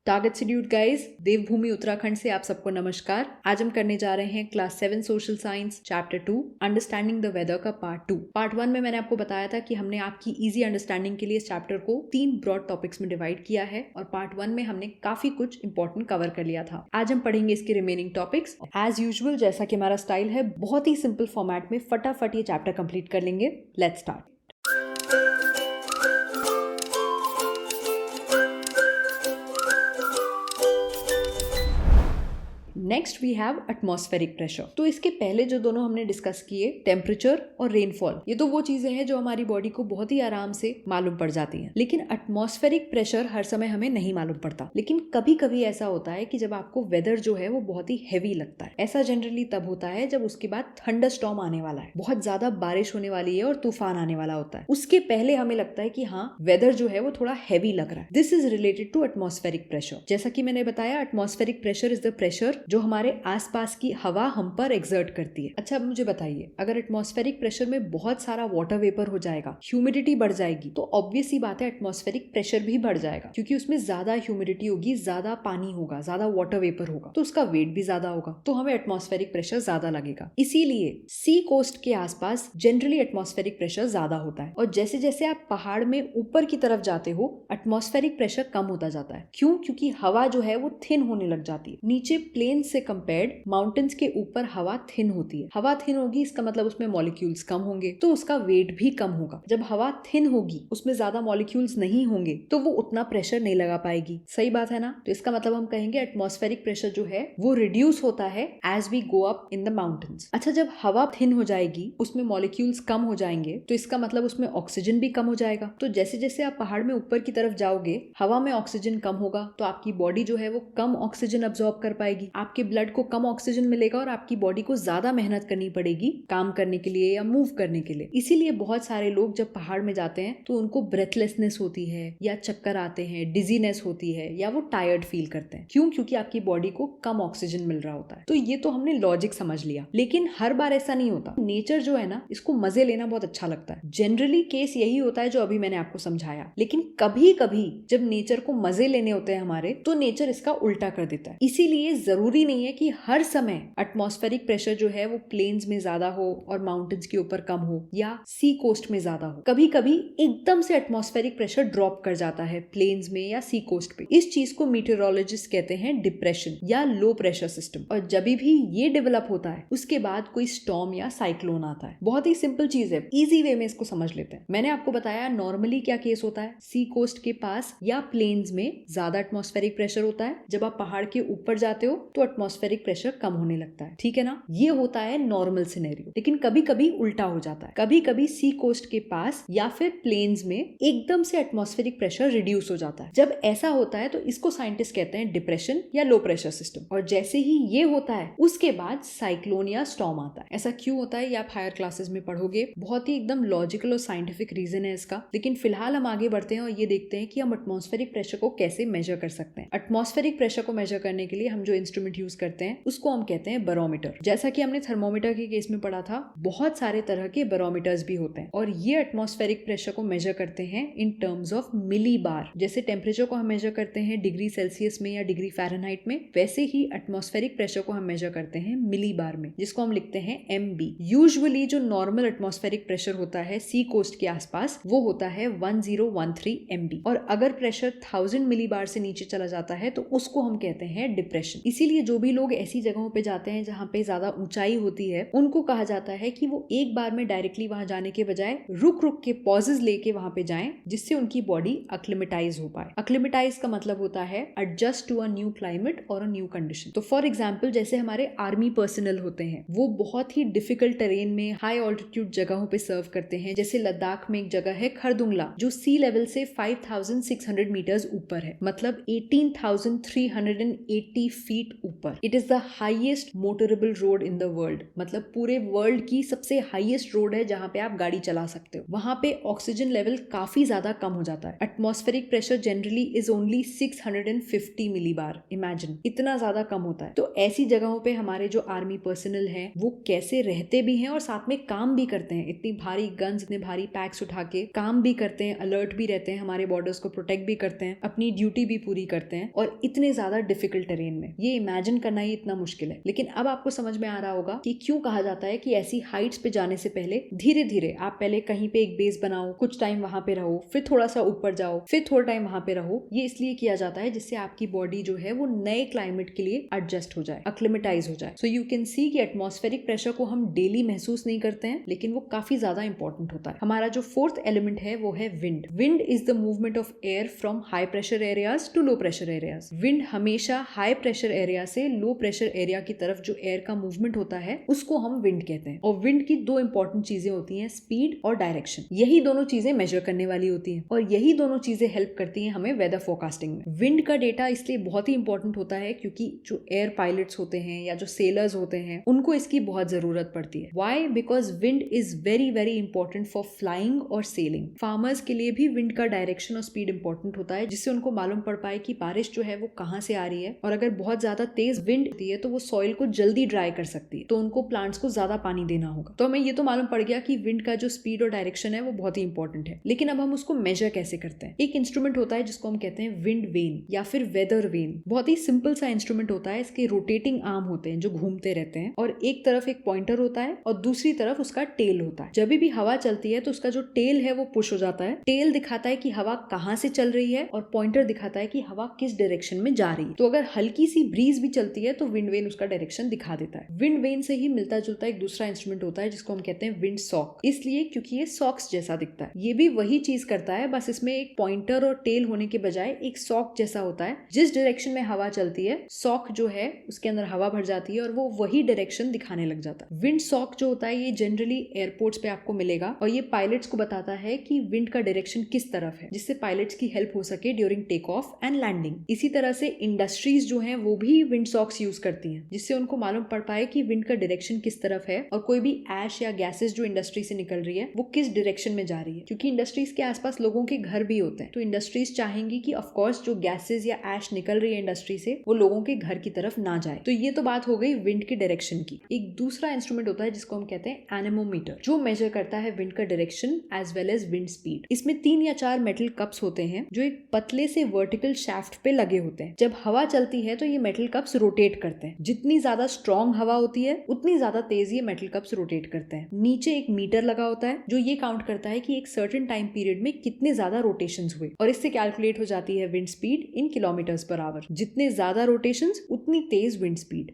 Target scheduled guys, देवभूमि उत्तराखंड से आप सबको नमस्कार। आज हम करने जा रहे हैं class 7 social science chapter 2 understanding the weather का पार्ट 2। पार्ट 1 में मैंने आपको बताया था कि हमने आपकी इजी अंडरस्टैंडिंग के लिए इस चैप्टर को 3 ब्रॉड टॉपिक्स में डिवाइड किया है और पार्ट 1 में हमने काफी कुछ इंपॉर्टेंट कवर कर लिया था। आज हम पढ़ेंगे इसके रिमेनिंग टॉपिक्स। एज यूजुअल, जैसा कि हमारा स्टाइल है, बहुत ही सिंपल फॉर्मेट में फटाफट ये चैप्टर कंप्लीट कर लेंगे। Let's start. Next we have atmospheric pressure. तो इसके पहले जो दोनों हमने डिस्कस किए, टेम्परेचर और रेनफॉल, ये तो वो चीजें हैं जो हमारी बॉडी को बहुत ही आराम से मालूम पड़ जाती हैं। लेकिन एटमॉस्फेरिक प्रेशर हर समय हमें नहीं मालूम पड़ता। लेकिन कभी कभी ऐसा होता है कि जब आपको वेदर जो है वो बहुत ही हैवी लगता है। ऐसा जनरली तब होता है जब उसके बाद थंडर स्टॉर्म आने वाला है, बहुत ज्यादा बारिश होने वाली है और तूफान आने वाला होता है। उसके पहले हमें लगता है कि हाँ, वेदर जो है वो थोड़ा हैवी लग रहा है। This is related to atmospheric pressure. जैसा कि मैंने बताया, atmospheric pressure is the pressure जो हमारे आसपास की हवा हम पर एक्सर्ट करती है। अच्छा, मुझे बताइए, अगर एटमॉस्फेरिक प्रेशर में बहुत सारा वाटर वेपर हो जाएगा, ह्यूमिडिटी बढ़ जाएगी, तो ऑब्वियस सी बात है एटमॉस्फेरिक प्रेशर भी बढ़ जाएगा, क्योंकि उसमें ज्यादा ह्यूमिडिटी होगी, ज्यादा पानी होगा, ज्यादा वाटर वेपर होगा, तो उसका वेट भी ज्यादा होगा, तो हमें एटमॉस्फेरिक प्रेशर ज्यादा लगेगा। इसीलिए सी कोस्ट के आसपास जनरली एटमॉस्फेरिक प्रेशर ज्यादा होता है, और जैसे जैसे आप पहाड़ में ऊपर की तरफ जाते हो, एटमॉस्फेरिक प्रेशर कम होता जाता है। क्यों? क्योंकि हवा जो है वो थिन होने लग जाती है। नीचे प्लेन से कंपेयर्ड माउंटेन्स के ऊपर हवा थिन होती है। हवा थिन होगी, इसका मतलब उसमें मॉलिक्यूल्स कम होंगे, तो उसका वेट भी कम होगा। जब हवा थिन होगी, उसमें ज्यादा मॉलिक्यूल्स नहीं होंगे, तो वो उतना प्रेशर नहीं लगा पाएगी। सही बात है ना? तो इसका मतलब हम कहेंगे एटमॉस्फेरिक प्रेशर जो है वो रिड्यूस होता है as we go up in the mountains. अच्छा, जब हवा थिन हो जाएगी, उसमें मॉलिक्यूल्स कम हो जाएंगे, तो इसका मतलब उसमें ऑक्सीजन भी कम हो जाएगा। तो जैसे जैसे आप पहाड़ में ऊपर की तरफ जाओगे, हवा में ऑक्सीजन कम होगा, तो आपकी बॉडी जो है वो कम ऑक्सीजन अब्सॉर्ब कर पाएगी, आपके ब्लड को कम ऑक्सीजन मिलेगा और आपकी बॉडी को ज्यादा मेहनत करनी पड़ेगी काम करने के लिए या मूव करने के लिए। इसीलिए बहुत सारे लोग जब पहाड़ में जाते हैं तो उनको ब्रेथलेसनेस होती है, या चक्कर आते हैं, डिजीनेस होती है, या वो टायर्ड फील करते हैं। क्यों? क्योंकि आपकी बॉडी को कम ऑक्सीजन मिल रहा होता है। तो ये तो हमने लॉजिक समझ लिया, लेकिन हर बार ऐसा नहीं होता। नेचर जो है ना, इसको मजे लेना बहुत अच्छा लगता है। जनरली केस यही होता है जो अभी मैंने आपको समझाया, लेकिन कभी कभी जब नेचर को मजे लेने होते हैं हमारे, तो नेचर इसका उल्टा कर देता है। इसीलिए जरूरी नहीं है कि हर समय एटमॉस्फेरिक प्रेशर जो है वो प्लेन्स में ज्यादा हो और माउंटेन्स के ऊपर कम हो, या सी कोस्ट में ज्यादा हो। कभी कभी एकदम से एटमॉस्फेरिक प्रेशर ड्रॉप कर जाता है प्लेन्स में या सी कोस्ट पे। इस चीज को मीटेरोलॉजिस्ट कहते हैं डिप्रेशन या लो प्रेशर सिस्टम। और जब भी ये डेवलप होता है, उसके बाद कोई स्टॉर्म या साइक्लोन आता है। बहुत ही सिंपल चीज है, इजी वे में इसको समझ लेते हैं। मैंने आपको बताया नॉर्मली क्या केस होता है, सी कोस्ट के पास या प्लेन्स में ज्यादा एटमॉस्फेरिक प्रेशर होता है। जब आप पहाड़ के ऊपर जाते हो तो एटमॉस्फेरिक प्रेशर कम होने लगता है। ठीक है ना? ये होता है नॉर्मल सिनेरियो। लेकिन कभी कभी उल्टा हो जाता है। कभी कभी सी कोस्ट के पास या फिर प्लेन्स में एकदम से एटमॉस्फेरिक प्रेशर रिड्यूस हो जाता है। जब ऐसा होता है तो इसको साइंटिस्ट कहते हैं डिप्रेशन या लो प्रेशर सिस्टम। और जैसे ही ये होता है, उसके बाद साइक्लोन या स्टॉर्म आता है। ऐसा क्यों होता है ये आप हायर क्लासेस में पढ़ोगे। बहुत ही एकदम लॉजिकल और साइंटिफिक रीजन है इसका। लेकिन फिलहाल हम आगे बढ़ते हैं और ये देखते हैं कि हम एटमॉस्फेरिक प्रेशर को कैसे मेजर कर सकते हैं। एटमॉस्फेरिक प्रेशर को मेजर करने के लिए हम जो इंस्ट्रूमेंट यूज करते हैं उसको हम कहते हैं बैरोमीटर। जैसा कि हमने थर्मोमीटर के केस में पढ़ा था, बहुत सारे तरह के बैरोमीटर्स भी होते हैं और ये एटमॉस्फेरिक प्रेशर को मेजर करते हैं इन टर्म्स ऑफ मिली बार। जैसे टेम्परेचर को हम मेजर करते हैं डिग्री सेल्सियस में या डिग्री फ़ारेनहाइट में, वैसे ही एटमॉस्फेरिक प्रेशर को हम मेजर करते हैं मिली बार में, जिसको हम लिखते हैं MB। यूजुअली जो नॉर्मल एटमॉस्फेरिक प्रेशर होता है सी कोस्ट के आसपास, वो होता है 1013 MB। और अगर प्रेशर 1000 मिली बार से नीचे चला जाता है तो उसको हम कहते हैं डिप्रेशन। इसीलिए जो भी लोग ऐसी जगहों पे जाते हैं जहाँ पे ज्यादा ऊंचाई होती है, उनको कहा जाता है कि वो एक बार में डायरेक्टली वहां जाने के बजाय रुक रुक के पॉजेज लेके वहां पे जाएं, जिससे उनकी बॉडी अक्लिमेटाइज हो पाए। अक्लिमेटाइज का मतलब होता है adjust to a new climate और अ न्यू कंडीशन। तो फॉर एग्जाम्पल, जैसे हमारे आर्मी पर्सनल होते हैं, वो बहुत ही डिफिकल्ट टेरेन में हाई ऑल्टीट्यूड जगहों पे सर्व करते हैं। जैसे लद्दाख में एक जगह है खरदुंगला, जो सी लेवल से 5600 मीटर्स ऊपर है, मतलब 18,380 फीट ऊपर ऊपर। It is the highest motorable road in the world, मतलब पूरे वर्ल्ड की सबसे हाईएस्ट रोड है जहां पे आप गाड़ी चला सकते हो। वहां पे ऑक्सीजन लेवल काफी ज्यादा कम हो जाता है। Atmospheric pressure generally is only 650 millibar. Imagine, इतना ज्यादा कम होता है। तो ऐसी जगहों पे हमारे जो आर्मी पर्सनल हैं वो कैसे रहते भी हैं और साथ में काम भी करते हैं। इतनी भारी गन्स, इतने भारी पैक्स उठा के काम भी करते हैं, अलर्ट भी रहते हैं, हमारे बॉर्डर्स को प्रोटेक्ट भी करते हैं, अपनी ड्यूटी भी पूरी करते हैं, और इतने ज्यादा डिफिकल्ट टेरेन में। ये इमेजिन करना ही इतना मुश्किल है। लेकिन अब आपको समझ में आ रहा होगा कि क्यों कहा जाता है कि ऐसी हाइट्स पे जाने से पहले धीरे धीरे आप पहले कहीं पे एक बेस बनाओ, कुछ टाइम वहां पे रहो, फिर थोड़ा सा ऊपर जाओ, फिर थोड़ा टाइम वहां पे रहो। ये इसलिए किया जाता है जिससे आपकी बॉडी जो है वो नए क्लाइमेट के लिए एडजस्ट हो जाए, अक्लिमेटाइज हो जाए। सो यू कैन सी कि एटमॉस्फेरिक प्रेशर को हम डेली महसूस नहीं करते हैं, लेकिन वो काफी ज्यादा इंपॉर्टेंट होता है। हमारा जो फोर्थ एलिमेंट है वो है wind. Wind is the movement of air from high pressure areas to low pressure areas. Wind हमेशा हाई प्रेशर एरिया से लो प्रेशर एरिया की तरफ जो एयर का मूवमेंट होता है उसको हम विंड कहते हैं। और विंड की दो इंपॉर्टेंट चीजें होती हैं, स्पीड और डायरेक्शन। यही दोनों चीजें मेजर करने वाली होती हैं और यही दोनों चीजें हेल्प करती हैं हमें वेदर फोरकास्टिंग में। विंड का डेटा इसलिए बहुत ही इंपॉर्टेंट होता है क्योंकि जो एयर पायलट्स होते हैं या जो सेलर्स होते हैं उनको इसकी बहुत जरूरत पड़ती है। Why? Because wind is very very important for flying और सेलिंग। फार्मर्स के लिए भी विंड का डायरेक्शन और स्पीड इंपॉर्टेंट होता है, जिससे उनको मालूम पड़ पाए कि बारिश जो है वो कहाँ से आ रही है। और अगर बहुत ज्यादा तेज विंड होती है तो वो सॉइल को जल्दी ड्राई कर सकती है, तो उनको प्लांट्स को ज्यादा पानी देना होगा। तो हमें ये तो मालूम पड़ गया कि विंड का जो स्पीड और डायरेक्शन है वो बहुत ही इंपॉर्टेंट है। लेकिन अब हम उसको मेजर कैसे करते हैं? एक इंस्ट्रूमेंट होता है जिसको हम कहते हैं विंड वेन या फिर वेदर वेन। बहुत ही सिंपल सा इंस्ट्रूमेंट होता है। इसके रोटेटिंग आर्म होते हैं जो घूमते रहते हैं, और एक तरफ एक पॉइंटर होता है और दूसरी तरफ उसका टेल होता है। जब भी हवा चलती है तो उसका जो टेल है वो पुश हो जाता है। टेल दिखाता है कि हवा कहाँ से चल रही है और पॉइंटर दिखाता है कि हवा किस डायरेक्शन में जा रही है। तो अगर हल्की सी ब्रीज भी चलती है तो विंड वेन उसका डायरेक्शन दिखा देता है। विंड वेन से ही मिलता जुलता एक दूसरा इंस्ट्रूमेंट होता है जिसको हम कहते हैं विंड सॉक, इसलिए क्योंकि ये सॉक्स जैसा दिखता है। ये भी वही चीज करता है, बस इसमें एक पॉइंटर और टेल होने के बजाय एक सॉक जैसा होता है। जिस डायरेक्शन में हवा चलती है, सॉक जो है उसके अंदर हवा भर जाती है और वो वही डायरेक्शन दिखाने लग जाता है। विंड सॉक जो होता है ये जनरली एयरपोर्ट्स पे आपको मिलेगा और ये पायलट्स को बताता है कि विंड का डायरेक्शन किस तरफ है, जिससे पायलट्स की हेल्प हो सके during take off and landing. इसी तरह से इंडस्ट्रीज जो हैं वो भी विंड सॉक्स यूज करती हैं, जिससे उनको मालूम पड़ पाए कि विंड का डायरेक्शन किस तरफ है और कोई भी ऐश या गैसेस जो इंडस्ट्री से निकल रही है वो किस डायरेक्शन में जा रही है। क्योंकि इंडस्ट्रीज के आसपास लोगों के घर भी होते हैं, तो इंडस्ट्रीज चाहेंगी कि ऑफ कोर्स जो गैसेस या ऐश निकल रही है इंडस्ट्री से वो लोगों के घर की तरफ ना जाए। तो ये तो बात हो गई विंड के डायरेक्शन की। एक दूसरा इंस्ट्रूमेंट होता है जिसको हम कहते हैं एनेमोमीटर, जो मेजर करता है विंड का direction as well as wind speed. इसमें 3 या 4 मेटल कप्स होते हैं जो एक पतले से वर्टिकल शाफ्ट पे लगे होते हैं। जब हवा चलती है तो ये मेटल कप्स रोटेट करते हैं। जितनी ज्यादा स्ट्रॉन्ग हवा होती है उतनी ज्यादा तेज ये मेटल कप्स रोटेट करते हैं। नीचे एक मीटर लगा होता है जो ये काउंट करता है कि एक सर्टेन टाइम पीरियड में कितने ज्यादा रोटेशंस हुए, और इससे कैलकुलेट हो जाती है wind speed in kilometres per hour. जितने ज्यादा रोटेशंस उतनी तेज विंड स्पीड।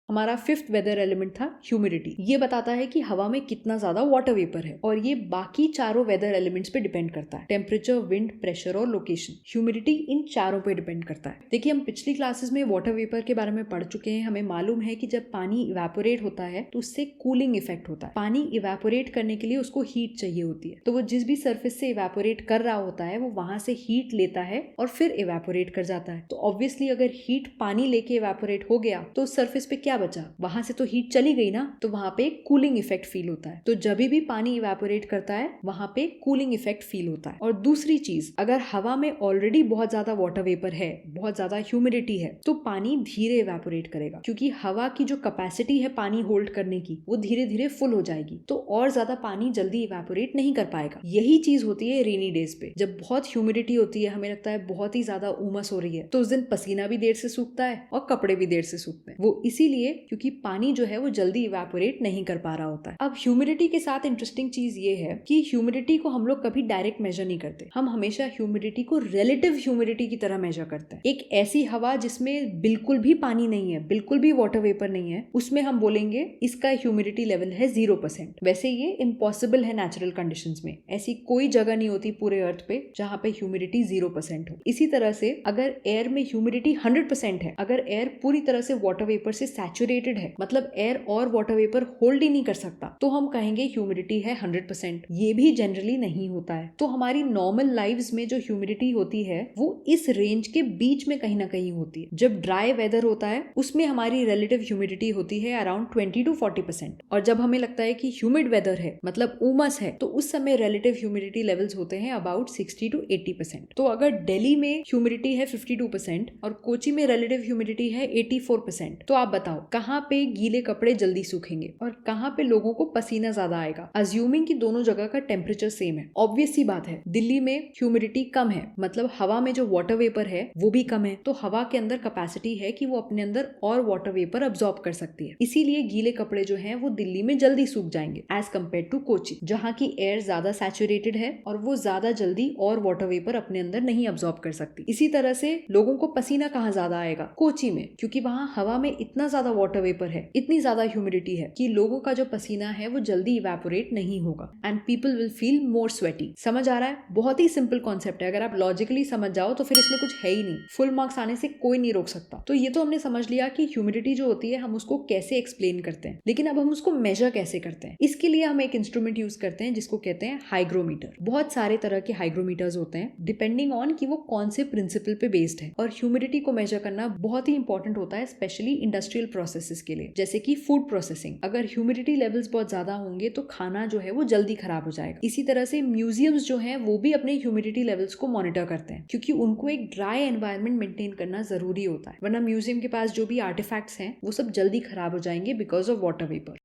हमारा 5th वेदर एलिमेंट था ह्यूमिडिटी। ये बताता है कि हवा में कितना ज्यादा वाटर वेपर है, और ये बाकी चारों वेदर एलिमेंट्स पे डिपेंड करता है, टेम्परेचर, विंड, प्रेशर और लोकेशन। ह्यूमिडिटी इन चारों पे डिपेंड करता है। देखिए, हम पिछली क्लासेस में वाटर वेपर के बारे में पढ़ चुके हैं। हमें मालूम है कि जब पानी इवेपोरेट होता है तो उससे कूलिंग इफेक्ट होता है। पानी इवेपोरेट करने के लिए उसको हीट चाहिए होती है, तो वो जिस भी सर्फेस से इवेपोरेट कर रहा होता है वो वहां से हीट लेता है और फिर इवेपोरेट कर जाता है। तो ऑब्वियसली अगर हीट पानी लेके इवेपोरेट हो गया तो उस सर्फेस पे क्या बचा? वहां से तो हीट चली गई ना, तो वहां पे कूलिंग इफेक्ट फील होता है। तो जब भी पानी इवेपोरेट करता है वहां पे कूलिंग इफेक्ट फील होता है। और दूसरी चीज, अगर हवा में ऑलरेडी बहुत ज्यादा वाटर वेपर है, बहुत ज्यादा ह्यूमिडिटी है, तो पानी धीरे इवेपोरेट करेगा, क्योंकि हवा की जो कैपेसिटी है पानी होल्ड करने की वो धीरे धीरे फुल हो जाएगी, तो और ज्यादा पानी जल्दी इवेपोरेट नहीं कर पाएगा। यही चीज होती है रेनी डेज पे, जब बहुत ह्यूमिडिटी होती है, हमें लगता है बहुत ही ज्यादा उमस हो रही है, तो उस दिन पसीना भी देर से सूखता है और कपड़े भी देर से सूखते हैं। वो इसीलिए क्योंकि पानी जो है वो जल्दी इवेपोरेट नहीं कर पा रहा होता है। अब ह्यूमिडिटी के साथ इंटरेस्टिंग चीज ये है कि ह्यूमिडिटी को हम लोग कभी डायरेक्ट मेजर नहीं करते, हम हमेशा ह्यूमिडिटी को रिलेटिव ह्यूमिडिटी की तरह मेजर करते हैं। एक ऐसी हवा जिसमें बिल्कुल भी पानी नहीं है, बिल्कुल भी वाटर वेपर नहीं है, उसमें हम बोलेंगे इसका ह्यूमिडिटी लेवल है 0%। वैसे ये इम्पॉसिबल है नेचुरल कंडीशंस में, ऐसी कोई जगह नहीं होती पूरे अर्थ पे जहां पे ह्यूमिडिटी 0% हो। इसी तरह से अगर एयर में ह्यूमिडिटी 100% है, अगर एयर पूरी तरह से वाटर वेपर से सैचुरेटेड सैचुरेटेड है, मतलब एयर और वाटर वेपर होल्ड ही नहीं कर सकता, तो हम कहेंगे ह्यूमिडिटी है 100%। ये भी जनरली नहीं होता है। तो हमारी नॉर्मल लाइव्स में जो ह्यूमिडिटी होती है वो इस रेंज के बीच में कहीं ना कहीं होती है। जब ड्राई वेदर होता है उसमें हमारी रिलेटिव ह्यूमिडिटी होती है अराउंड 20 to 40%, और जब हमें लगता है कि ह्यूमिड वेदर है, मतलब उमस है, तो उस समय रिलेटिव ह्यूमिडिटी लेवल्स होते हैं अबाउट 60 to 80%। तो अगर दिल्ली में ह्यूमिडिटी है 52% और कोची में रिलेटिव ह्यूमिडिटी है 84%, तो आप बताओ कहाँ पे गीले कपड़े जल्दी सूखेंगे और कहाँ पे लोगों को पसीना ज्यादा आएगा, अज्यूमिंग कि दोनों जगह का टेम्परेचर सेम है। ऑब्वियस सी बात है, दिल्ली में ह्यूमिडिटी कम है, मतलब हवा में जो वाटर वेपर है वो भी कम है, तो हवा के अंदर कैपेसिटी है कि वो अपने अंदर और वाटर वेपर अब्सॉर्ब कर सकती है। इसीलिए गीले कपड़े जो हैं वो दिल्ली में जल्दी सूख जाएंगे एज कम्पेयर टू कोची, जहाँ की एयर ज्यादा सैचुरेटेड है और वो ज्यादा जल्दी और वाटर वेपर अपने अंदर नहीं अब्सॉर्ब कर सकती। इसी तरह से लोगों को पसीना कहाँ ज्यादा आएगा, कोची में, क्योंकि वहाँ हवा में इतना ज्यादा वाटर वेपर है, इतनी ज्यादा ह्यूमिडिटी है कि लोगों का जो पसीना है वो जल्दी इवेपोरेट नहीं होगा and people will feel more sweaty. समझ आ रहा है? बहुत ही सिंपल कॉन्सेप्ट है, अगर आप लॉजिकली समझ जाओ तो फिर इसमें कुछ है ही नहीं, फुल मार्क्स आने से कोई नहीं रोक सकता। तो ये तो हमने समझ लिया कि ह्यूमिडिटी जो होती है हम उसको कैसे एक्सप्लेन करते हैं, लेकिन अब हम उसको मेजर कैसे करते हैं। इसके लिए हम एक इंस्ट्रूमेंट यूज करते हैं जिसको कहते हैं हाइग्रोमीटर। बहुत सारे तरह के हाइग्रोमीटर्स होते हैं डिपेंडिंग ऑन कि वो कौन से प्रिंसिपल पे बेस्ड है, और ह्यूमिडिटी को मेजर करना बहुत ही इंपॉर्टेंट होता है स्पेशली इंडस्ट्रियल प्रोसेसेस के लिए, जैसे कि फूड प्रोसेसिंग। अगर ह्यूमिडिटी लेवल्स बहुत ज्यादा होंगे तो खाना जो है वो जल्दी खराब हो जाएगा। इसी तरह से म्यूजियम्स जो हैं वो भी अपने ह्यूमिडिटी लेवल्स को मॉनिटर करते हैं, क्योंकि उनको एक ड्राई एनवायरनमेंट मेंटेन करना जरूरी होता है, वरना म्यूजियम के पास जो भी आर्टिफैक्ट्स हैं वो सब जल्दी खराब हो जाएंगे बिकॉज ऑफ वाटर वेपर।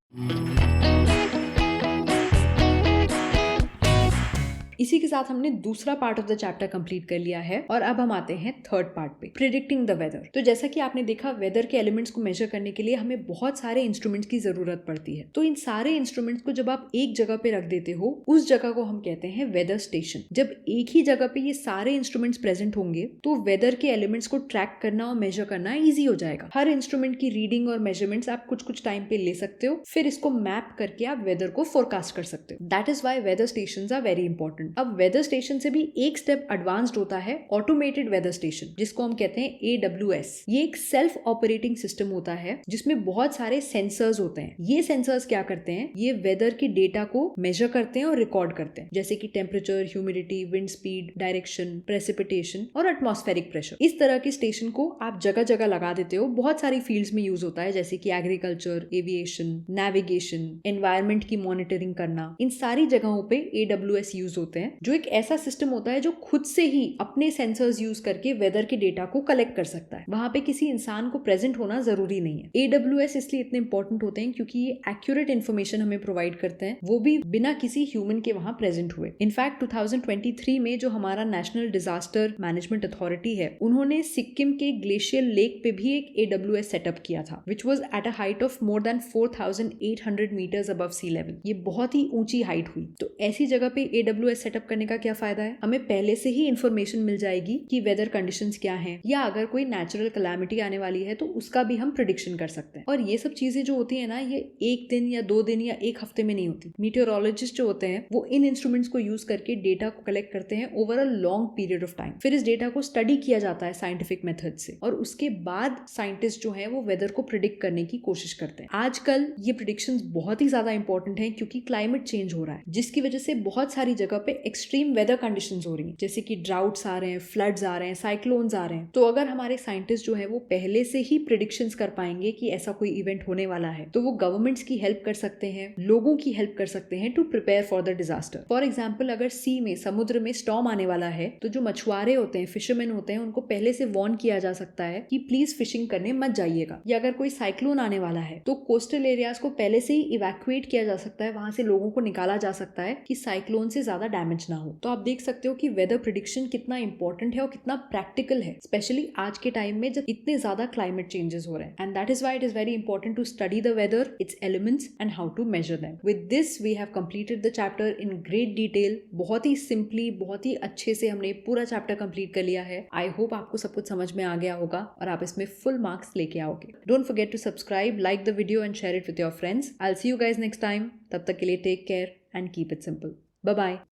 इसी के साथ हमने दूसरा part of the chapter complete कर लिया है और अब हम आते हैं थर्ड पार्ट पे, प्रिडिक्टिंग द वेदर। तो जैसा कि आपने देखा, वेदर के एलिमेंट्स को मेजर करने के लिए हमें बहुत सारे इंस्ट्रूमेंट्स की जरूरत पड़ती है। तो इन सारे इंस्ट्रूमेंट्स को जब आप एक जगह पे रख देते हो, उस जगह को हम कहते हैं वेदर स्टेशन। जब एक ही जगह पे ये सारे इंस्ट्रूमेंट्स प्रेजेंट होंगे तो वेदर के एलिमेंट्स को ट्रैक करना और मेजर करना ईजी हो जाएगा। हर इंस्ट्रूमेंट की रीडिंग और मेजरमेंट्स आप कुछ कुछ टाइम पे ले सकते हो, फिर इसको मैप करके आप वेदर को फोरकास्ट कर सकते हो। That is why weather stations are very important. अब वेदर स्टेशन से भी एक स्टेप एडवांस्ड होता है ऑटोमेटेड वेदर स्टेशन, जिसको हम कहते हैं AWS। ये एक सेल्फ ऑपरेटिंग सिस्टम होता है जिसमें बहुत सारे सेंसर्स होते हैं। ये सेंसर्स क्या करते हैं, ये वेदर की डेटा को मेजर करते हैं और रिकॉर्ड करते हैं, जैसे कि temperature, humidity, wind speed, direction, precipitation और एटमॉस्फेरिक प्रेशर। इस तरह के स्टेशन को आप जगह जगह लगा देते हो। बहुत सारी फील्ड्स में यूज होता है, जैसे कि एग्रीकल्चर, एविएशन, नेविगेशन, एनवायरमेंट की मॉनिटरिंग करना। इन सारी जगहों पे AWS यूज होते हैं, जो एक ऐसा सिस्टम होता है जो खुद से ही अपने सेंसर्स यूज करके वेदर के डेटा को कलेक्ट कर सकता है। वहां पे किसी इंसान को प्रेजेंट होना जरूरी नहीं है। AWS इसलिए इतने इंपॉर्टेंट होते हैं क्योंकि ये एक्यूरेट इन्फॉर्मेशन हमें प्रोवाइड करते हैं, वो भी बिना किसी ह्यूमन के वहां प्रेजेंट हुए। इनफैक्ट 2023 में जो हमारा नेशनल डिजास्टर मैनेजमेंट अथॉरिटी है, उन्होंने सिक्किम के ग्लेशियल लेक पे भी एक AWS सेटअप किया था, which was at a height of more than 4,800 metres above sea level. ये बहुत ही ऊंची हाइट हुई। तो ऐसी जगह पे AWS सेटअप करने का क्या फायदा है, हमें पहले से ही इंफॉर्मेशन मिल जाएगी कि वेदर कंडीशंस क्या हैं, या अगर कोई नेचुरल कैलामिटी आने वाली है तो उसका भी हम प्रेडिक्शन कर सकते हैं। और ये सब चीजें जो होती है ना, ये एक दिन या 2 दिन या एक हफ्ते में नहीं होती। मीटेरोलॉजिस्ट जो होते हैं वो इन इंस्ट्रूमेंट्स को यूज करके डेटा को कलेक्ट करते हैं over a long period of time. फिर इस डेटा को स्टडी किया जाता है साइंटिफिक मेथड से, और उसके बाद साइंटिस्ट जो है वो वेदर को प्रिडिक्ट करने की कोशिश करते हैं। आजकल ये प्रिडिक्शंस बहुत ही ज्यादा इंपॉर्टेंट है, क्योंकि क्लाइमेट चेंज हो रहा है, जिसकी वजह से बहुत सारी जगह पे एक्सट्रीम वेदर कंडीशंस हो रही हैं, जैसे कि ड्राउट्स आ रहे हैं, फ्लड्स आ रहे हैं, साइक्लोन्स आ रहे हैं। तो अगर हमारे साइंटिस्ट जो है वो पहले से ही प्रेडिक्शंस कर पाएंगे कि ऐसा कोई इवेंट होने वाला है, तो वो गवर्नमेंट्स की हेल्प कर सकते हैं, लोगों की हेल्प कर सकते हैं to prepare for the disaster. For example, अगर सी में, समुद्र में स्टॉर्म आने वाला है, तो जो मछुआरे होते हैं, फिशरमैन होते हैं, उनको पहले से वार्न किया जा सकता है कि प्लीज फिशिंग करने मत जाइएगा। या अगर कोई साइक्लोन आने वाला है तो कोस्टल एरियाज को पहले से ही इवैक्यूएट किया जा सकता है, वहां से लोगों को निकाला जा सकता है कि साइक्लोन से ज्यादा डैमेज ना हो। तो आप देख सकते हो कि वेदर प्रिडिक्शन कितना इंपॉर्टेंट है और कितना प्रैक्टिकल है, स्पेशली आज के टाइम में जब इतने ज्यादा क्लाइमेट चेंजेस हो रहे हैं। And that is why it is very important to study the weather, its elements and how to measure them. With this we have completed the chapter in great detail. बहुत ही simply, बहुत ही अच्छे से हमने पूरा चैप्टर कंप्लीट कर लिया है। आई होप आपको सब कुछ समझ में आ गया होगा और आप इसमें फुल मार्क्स लेके आओगे। Don't forget to subscribe, like the video and share it with your friends. I will see you guys next time. तब तक के लिए take care and keep it simple. Bye bye.